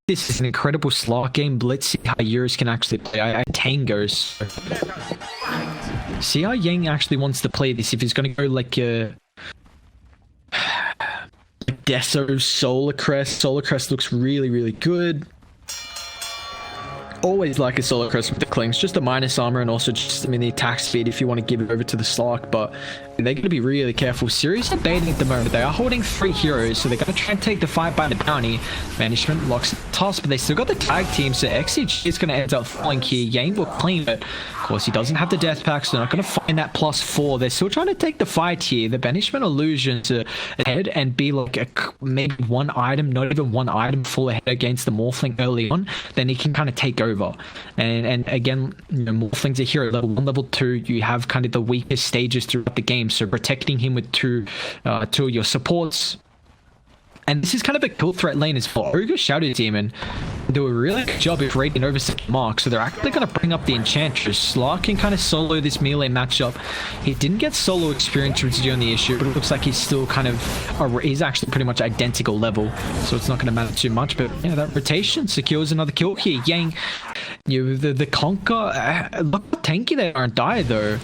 this is an incredible slot game. Let's see how Eurus can actually play. I Tangos. See how Yang actually wants to play this. If he's going to go like a Deso Solar Crest. Solar Crest looks really, really good. Always like a Solar Crest with the Clinkz. Just a minus armor and also just, I mean, the attack speed if you want to give it over to the Slark. But they're going to be really careful. Sirius are baiting at the moment. They are holding 3 heroes, so they're going to try and take the fight by the bounty. Banishment locks the toss, but they still got the tag team, so XCG is going to end up falling here. Yang will claim it. Of course, he doesn't have the death pack, so they're not going to find that +4. They're still trying to take the fight here. The Banishment illusion to head and be like maybe one item, not even one item full ahead against the Morphling early on, then he can kind of take over. And again, you know, Morphling's a hero. Level 1, level 2, you have kind of the weakest stages throughout the game, so protecting him with two of your supports. And this is kind of a kill threat lane as well. Ogre Shadow Demon do a really good job of raiding over some marks, so they're actually going to bring up the Enchantress. Slark can kind of solo this melee matchup. He didn't get solo experience, which is the only issue, but it looks like he's still kind of, he's actually pretty much identical level, so it's not going to matter too much. But yeah, that rotation secures another kill here. Yang, you know, the Conquer, look how tanky they aren't die though.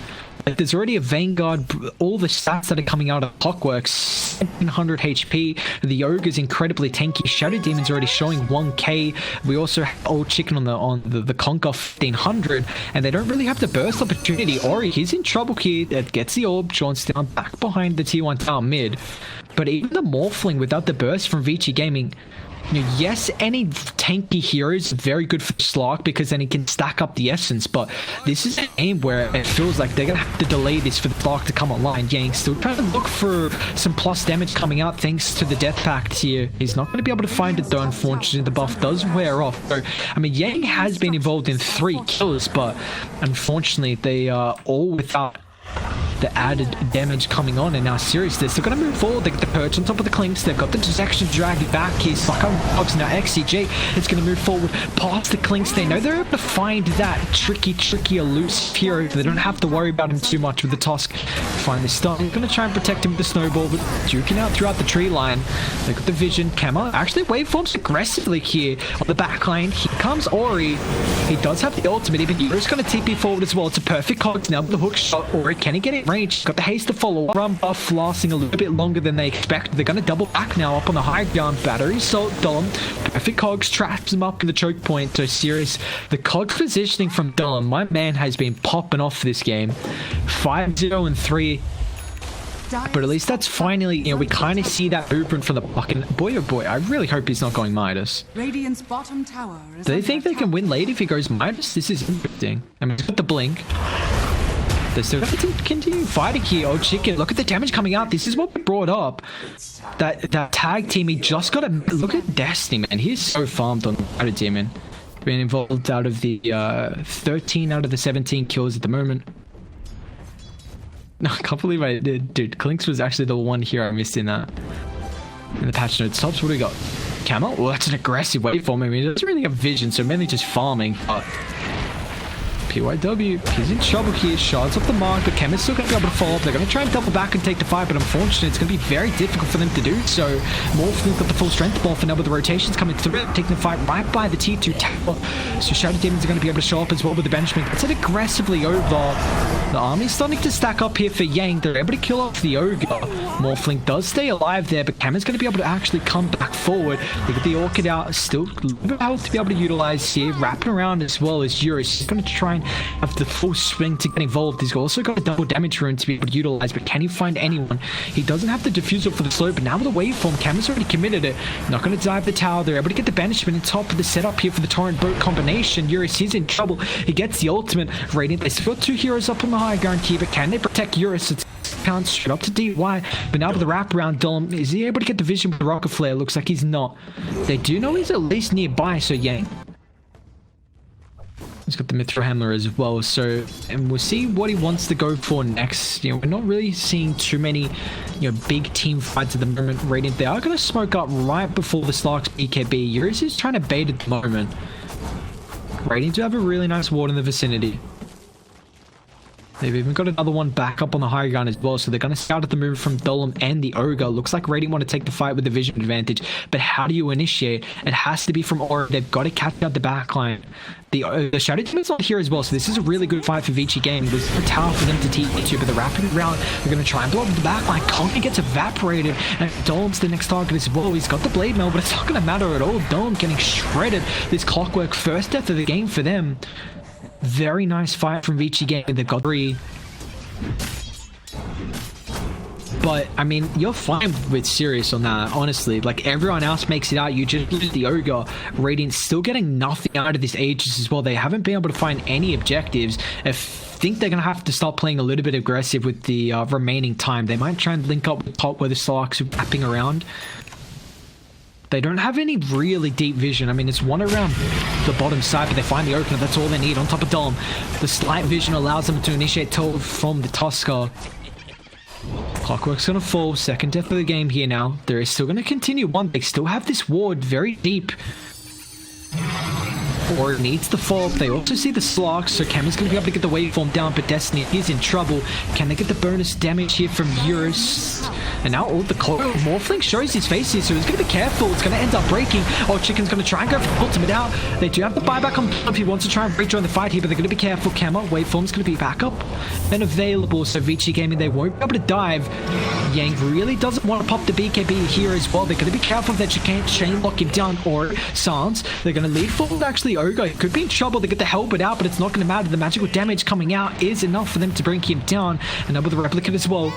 There's already a Vanguard, all the stats that are coming out of Clockworks, 1700 HP. The Ogre's incredibly tanky. Shadow Demon's already showing 1k. We also have Old Chicken on the Conquer 1500, and they don't really have the burst opportunity. Ori, he's in trouble here. That gets the orb. John's down back behind the T1 tower mid. But even the Morphling without the burst from Vici Gaming, you know, yes, any tanky hero is very good for Slark because then he can stack up the essence, but this is a game where it feels like they're going to have to delay this for the Slark to come online. Yang still trying to look for some plus damage coming out thanks to the Death Pact here. He's not going to be able to find it though, unfortunately. The buff does wear off. So, I mean, Yang has been involved in 3 kills, but unfortunately they are all without the added damage coming on. And now Sirius, they're still going to move forward. They get the perch on top of the Clinkz. They've got the distraction dragged back here. Dogs now XCG. It's going to move forward past the Clinkz. They know they're able to find that tricky elusive hero. They don't have to worry about him too much with the Tusk. Find the stun. They're going to try and protect him with the snowball, but duking out throughout the tree line. They've got the vision. Kama actually waveforms aggressively here on the back line. Here comes Ori. He does have the ultimate. Even Euro's going to TP forward as well. It's a perfect cogs now with the hook shot. Ori, can he get it range? Got the haste to follow. Run buff lasting a little bit longer than they expect. They're going to double back now up on the high ground. Battery Salt Dom. Perfect cogs traps him up in the choke point. So Sirius, the cogs positioning from Dom, my man has been popping off this game. 5-0 and 3. But at least that's finally, you know, we kind of see that blueprint for the fucking boy. Oh boy, I really hope he's not going Midas. Radiant's bottom tower is Do they think they can win late if he goes Midas? This is interesting. I mean, he's got the blink. They're still going to continue fighting here. Oh, Chicken, look at the damage coming out. This is what we brought up. That tag team, he just got to look at Destiny, man. He's so farmed on Shadow Demon. Been involved out of the 13 out of the 17 kills at the moment. No, I can't believe I did. Dude, Clinkz was actually the one here I missed in that. In the patch notes. Tops, what do we got? Camo? Well, that's an aggressive waveform. I mean, it doesn't really have vision, so mainly just farming, but PYW, he's in trouble here. Shards off the mark, but Chem is still going to be able to follow up. They're going to try and double back and take the fight, but unfortunately, it's going to be very difficult for them to do so. Morphling got the full strength ball for now, with the rotations coming through, taking the fight right by the T2 tower. So Shadow Demons are going to be able to show up as well with the banishment. Gets it aggressively over. The army's starting to stack up here for Yang. They're able to kill off the Ogre. Morphling does stay alive there, but Cam is going to be able to actually come back forward. They get the Orchid out, still a little bit of health to be able to utilize here. Wrapping around as well as Eurus. He's going to try and have the full swing to get involved. He's also got a double damage rune to be able to utilize, but can he find anyone? He doesn't have the diffusal for the slow, but now with the waveform, Cam has already committed it. Not going to dive the tower. They're able to get the banishment on top of the setup here for the Torrent Boat combination. Eurus is in trouble. He gets the ultimate. Radiant, they still got 2 heroes up on the high ground here, but can they protect Eurus? It's counts straight up to DY, but now with the wraparound, Dom, is he able to get the vision with the rocket flare? Looks like he's not. They do know he's at least nearby, so Yang. He's got the Mithril Hammer as well, so, and we'll see what he wants to go for next. You know, we're not really seeing too many, you know, big team fights at the moment. Radiant, they are going to smoke up right before the Slark's BKB. Eurus is trying to bait at the moment. Radiant do have a really nice ward in the vicinity. They've even got another one back up on the high ground as well, so they're going to scout at the move from Dolem and the Ogre. Looks like Radiant want to take the fight with the vision advantage, but how do you initiate? It has to be from Aura. They've got to catch out the backline. The Shadow Demon's not here as well, so this is a really good fight for Vici Gaming. There's a tower for them to teach you, but they're wrapping it around. They're going to try and blow up the backline. Conker gets evaporated, and Dolem's the next target as well. He's got the Blade Mail, but it's not going to matter at all. Dolem getting shredded. This Clockwork, first death of the game for them. Very nice fight from Vici Gaming. They've got 3. But, I mean, you're fine with Sirius on that, honestly. Like, everyone else makes it out. You just lose the Ogre. Radiant's still getting nothing out of this Aegis as well. They haven't been able to find any objectives. I think they're going to have to start playing a little bit aggressive with the remaining time. They might try and link up with top where the Slarks are wrapping around. They don't have any really deep vision. I mean, it's one around the bottom side, but they find the opener. That's all they need on top of Dolem. The slight vision allows them to initiate toll from the Tusker. Clockwork's going to fall. Second death of the game here now. They're still going to continue one. They still have this ward very deep. Or it needs to fall. They also see the Slarks, so Cameron's going to be able to get the waveform down, but Destiny is in trouble. Can they get the bonus damage here from Eurus? And now all the Morphling shows his face here, so he's going to be careful. It's going to end up breaking. Oh, Chicken's going to try and go for the ultimate out. They do have the buyback on top if he wants to try and rejoin the fight here, but they're going to be careful. Camo, waveform's going to be back up and available, so Vici Gaming, they won't be able to dive. Yang really doesn't want to pop the BKB here as well. They're going to be careful that you can't chain lock him down or Sans. They're going to lead forward actually Ogre. He could be in trouble to get the Hellbird out, but it's not going to matter. The magical damage coming out is enough for them to bring him down. And now with the Replicant as well.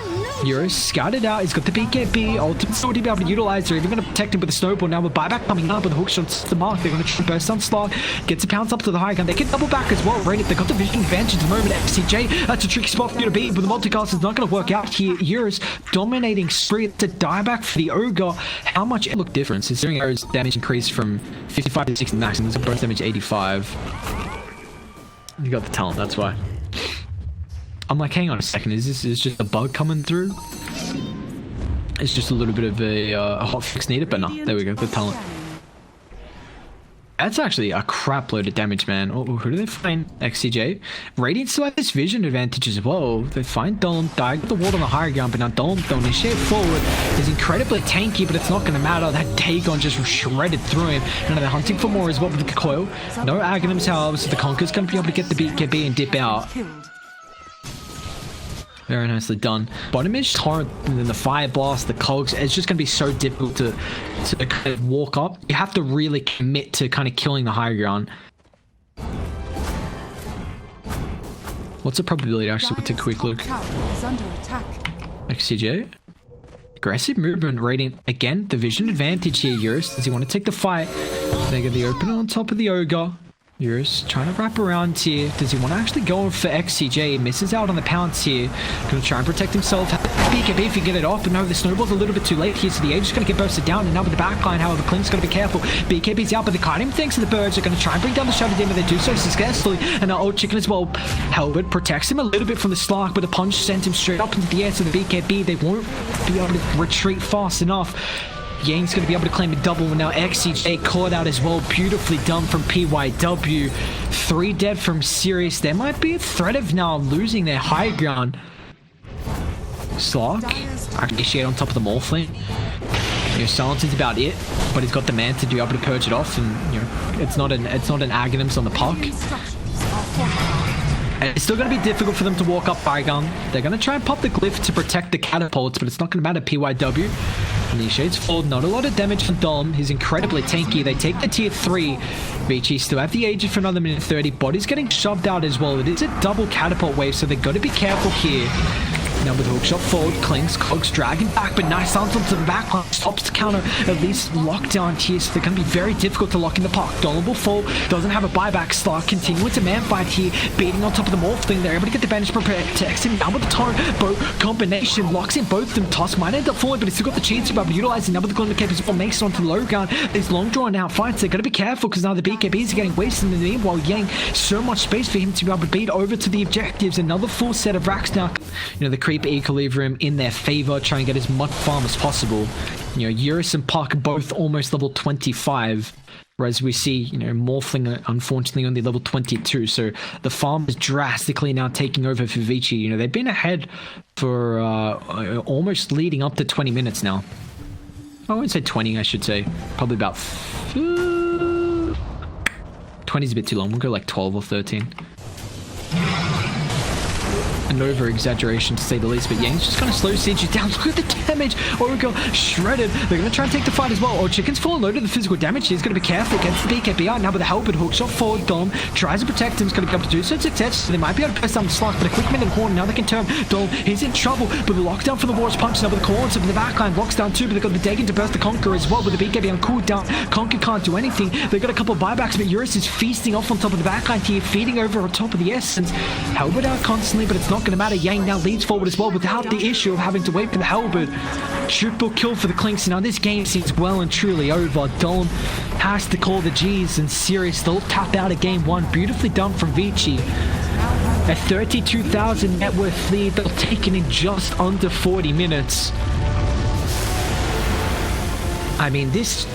Eurus scouted out. He's got the BKB. Ultimate sword to be able to utilize. They're even going to protect him with a snowball. Now with buyback coming up with the hook shots to the mark. They're going to try burst on Slog. Gets a pounce up to the high gun. They can double back as well. Radiant, they got the vision advantage at the moment. XCJ, that's a tricky spot for you to beat, but the multicast is not going to work out here. Eurus dominating straight to die back for the Ogre. How much it look difference? Considering Ogre's damage increased from 55 to 60 max, and there's a burst damage 85. You got the talent, that's why. I'm like, hang on a second, is this just a bug coming through? It's just a little bit of a hot fix needed, but no, there we go, the talent. That's actually a crap load of damage, man. Oh, who do they find? XCJ. Radiant still have this vision advantage as well. They find Dolem, died with the ward on the higher ground, but now Dolem, they'll initiate forward. Is incredibly tanky, but it's not going to matter. That Dagon just shredded through him. And they're hunting for more as well with the coil. No Aghanims, however, so the Conqueror's going to be able to get the BKB and dip out. Very nicely done. Bottom is Torrent, and then the Fire Blast, the Cogs. It's just going to be so difficult to kind of walk up. You have to really commit to kind of killing the high ground. What's the probability? Actually, we'll take a quick look. XCJ. Aggressive movement. Radiant. Again, the vision advantage here, Eurus. Does he want to take the fight? They get the opener on top of the Ogre. Eurus trying to wrap around here. Does he want to actually go for XCJ? Misses out on the pounce here. Going to try and protect himself. BKB if you get it off, but no, the snowball's a little bit too late here, so the Age is going to get bursted down, and now with the backline, however, Clinkz going to be careful. BKB's out, but the kiting thinks of the birds are going to try and bring down the Shadow Demon. They do so successfully, and now Old Chicken as well. Hellbird protects him a little bit from the Slark, but the punch sends him straight up into the air, so the BKB, they won't be able to retreat fast enough. Yang's going to be able to claim a double, and now XCJ caught out as well. Beautifully done from PYW. 3 dead from Sirius. There might be a threat of now losing their high ground. Slark, initiate on top of the Morphling. Silence is about it, but he's got the man to be able to purge it off, and it's not an Aghanims on the puck. And it's still going to be difficult for them to walk up high gun. They're going to try and pop the glyph to protect the catapults, but it's not going to matter. PYW. Initiates forward. Not a lot of damage from Dom. He's incredibly tanky. They take the tier 3. Vici still have the Aegis for another minute 30. Body's getting shoved out as well. It is a double catapult wave, so they've got to be careful here. Now with the hookshot forward, Clinkz, Cogs dragging back, but nice answer to the backline. Stops the counter, at least lockdown here, so they're going to be very difficult to lock in the puck. Dolem will fall, doesn't have a buyback. Slark continuing to man fight here, beating on top of the Morphling. They're able to get the bandage prepared, protects him down with the torrent. Both combination locks in both of them. Toss might end up falling, but he's still got the chance to be able to utilize it. Now with the Glimmer Cape as well, makes it onto the low ground. These long drawn out fights, they're going to be careful because now the BKBs are getting wasted in the meanwhile. Yang, so much space for him to be able to beat over to the objectives. Another full set of racks now. The creep equilibrium in their favor, try and get as much farm as possible. Eurus and Puck both almost level 25. Whereas we see, Morphling, unfortunately, only level 22. So the farm is drastically now taking over for Vici. They've been ahead for almost leading up to 20 minutes now. I won't say 20, I should say. Probably about 20 is a bit too long. We'll go like 12 or 13. An over-exaggeration to say the least, but Yang's just going to slow Siege down. Look at the damage. Oracle shredded. They're going to try and take the fight as well. Oh, Chicken's falling low to the physical damage. He's going to be careful against the BKB out now with the Halberd hook shot forward. Dom tries to protect him. He's going to be able to do so success. So they might be able to press down the Slark, but a quick minute horn. Now they can turn. Dom, he's in trouble, but the lockdown for the War's punch now with the corners of the backline. Locks down too, but they've got the Dagon to burst the Conqueror as well with the BKB on cooldown. Conquer can't do anything. They've got a couple of buybacks, but Eurus is feasting off on top of the backline here, feeding over on top of the Essence. Halberd out constantly, but it's not going to matter. Yang now leads forward as well without the issue of having to wait for the Halberd. Triple kill for the Clinkz. Now this game seems well and truly over. Dom has to call the G's, and Sirius they'll tap out of game one. Beautifully done from Vici. A 32,000 net worth lead they'll take it in just under 40 minutes. I mean, this